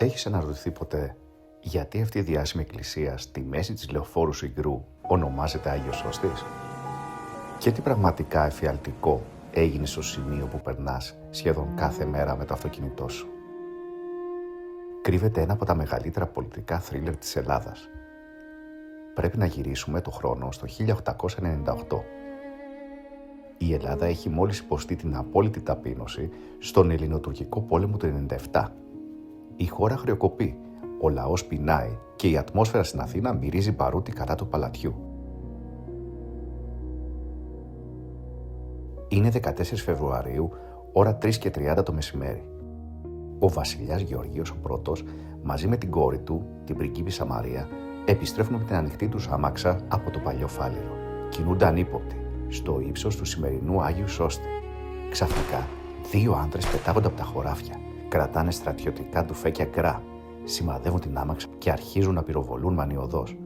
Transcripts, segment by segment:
Έχεις αναρωτηθεί ποτέ γιατί αυτή η διάσημη εκκλησία στη μέση της λεωφόρου Συγκρού ονομάζεται Άγιος Σώστης? Και τι πραγματικά εφιαλτικό έγινε στο σημείο που περνάς σχεδόν κάθε μέρα με το αυτοκίνητό σου? Κρύβεται ένα από τα μεγαλύτερα πολιτικά θρίλερ της Ελλάδας. Πρέπει να γυρίσουμε το χρόνο στο 1898. Η Ελλάδα έχει μόλις υποστεί την απόλυτη ταπείνωση στον Ελληνοτουρκικό πόλεμο του 1997. Η χώρα χρεοκοπεί, ο λαός πεινάει και η ατμόσφαιρα στην Αθήνα μυρίζει μπαρούτι κατά του παλατιού. Είναι 14 Φεβρουαρίου, ώρα 3:30 το μεσημέρι. Ο βασιλιάς Γεωργίος ο Πρώτος, μαζί με την κόρη του, την πριγκίπισσα Μαρία, επιστρέφουν με την ανοιχτή τους άμαξα από το παλιό Φάληρο. Κινούνται ανύποπτοι, στο ύψος του σημερινού Άγιου Σώστη. Ξαφνικά, δύο άντρες πετάγονται από τα χωράφια, κρατάνε στρατιωτικά ντουφέκια γκρά, σημαδεύουν την άμαξα και αρχίζουν να πυροβολούν μανιωδώς.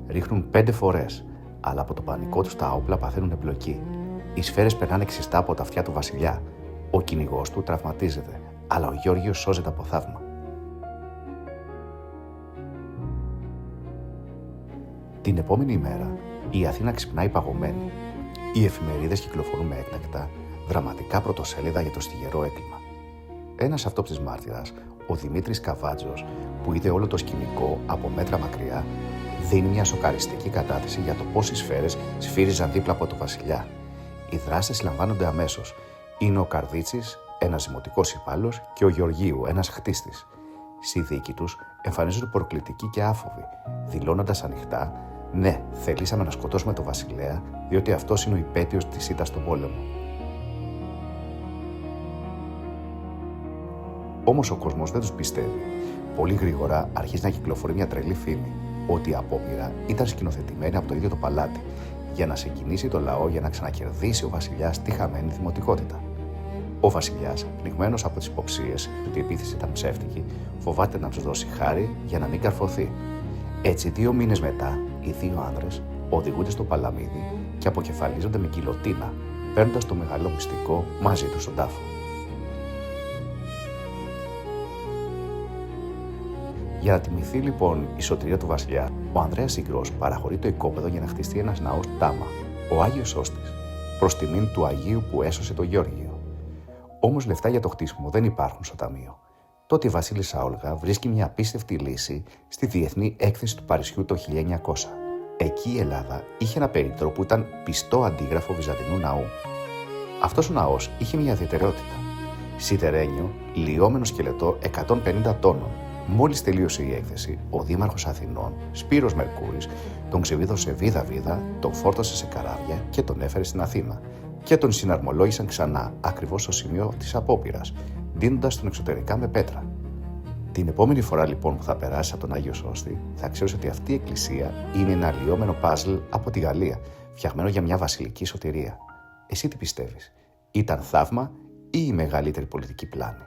Ρίχνουν 5 φορές, αλλά από το πανικό τους τα όπλα παθαίνουν εμπλοκή. Οι σφαίρες περνάνε ξιστά από τα αυτιά του βασιλιά. Ο κυνηγός του τραυματίζεται, αλλά ο Γεώργιος σώζεται από θαύμα. Την επόμενη ημέρα, η Αθήνα ξυπνάει παγωμένη. Οι εφημερίδες κυκλοφορούν με έκτακτα, δραματικά πρωτοσέλιδα για το στιγερό έγκλημα. Ένας αυτόψης μάρτυρας, ο Δημήτρης Καβάτζος, που είδε όλο το σκηνικό από μέτρα μακριά, δίνει μια σοκαριστική κατάθεση για το πώς οι σφαίρες σφύριζαν δίπλα από το βασιλιά. Οι δράστες συλλαμβάνονται αμέσως. Είναι ο Καρδίτσης, ένας δημοτικός υπάλληλος, και ο Γεωργίου, ένας χτίστης. Στη δίκη τους εμφανίζονται προκλητικοί και άφοβοι, δηλώνοντας ανοιχτά: «Ναι, θελήσαμε να σκοτώσουμε τον βασιλέα, διότι αυτός είναι ο υπαίτιος της ήττας στον πόλεμο». Όμως ο κόσμος δεν τους πιστεύει. Πολύ γρήγορα αρχίζει να κυκλοφορεί μια τρελή φήμη ότι η απόπειρα ήταν σκηνοθετημένη από το ίδιο το παλάτι για να συγκινήσει το λαό για να ξανακερδίσει ο βασιλιάς τη χαμένη δημοτικότητα. Ο βασιλιάς, πνιγμένος από τις υποψίες ότι η επίθεση ήταν ψεύτικη, φοβάται να τους δώσει χάρη για να μην καρφωθεί. Έτσι, 2 μήνες μετά, οι δύο άνδρες οδηγούνται στο Παλαμίδι και αποκεφαλίζονται με γκιλοτίνα, παίρνοντας το μεγάλο μυστικό μαζί τους στον τάφο. Για να τιμηθεί λοιπόν η σωτηρία του βασιλιά, ο Ανδρέας Συγκρός παραχωρεί το οικόπεδο για να χτιστεί ένας ναός τάμα, ο Άγιος Σώστης, προς τιμήν του Αγίου που έσωσε το Γεώργιο. Όμως λεφτά για το χτίσιμο δεν υπάρχουν στο ταμείο. Τότε η βασίλισσα Όλγα βρίσκει μια απίστευτη λύση στη Διεθνή Έκθεση του Παρισιού το 1900. Εκεί η Ελλάδα είχε ένα περίπτερο που ήταν πιστό αντίγραφο βυζαντινού ναού. Αυτός ο ναός είχε μια ιδιαιτερότητα. Σιδερένιο, λιώμενο σκελετό 150 τόνων. Μόλις τελείωσε η έκθεση, ο δήμαρχος Αθηνών, Σπύρος Μερκούρης, τον ξεβίδωσε βίδα-βίδα, τον φόρτωσε σε καράβια και τον έφερε στην Αθήνα. Και τον συναρμολόγησαν ξανά, ακριβώς στο σημείο της απόπειρας, δίνοντας τον εξωτερικά με πέτρα. Την επόμενη φορά λοιπόν που θα περάσει από τον Άγιο Σώστη, θα ξέρεις ότι αυτή η εκκλησία είναι ένα αλλοιώμενο παζλ από τη Γαλλία, φτιαγμένο για μια βασιλική σωτηρία. Εσύ τι πιστεύεις, ήταν θαύμα ή η μεγαλύτερη πολιτική πλάνη?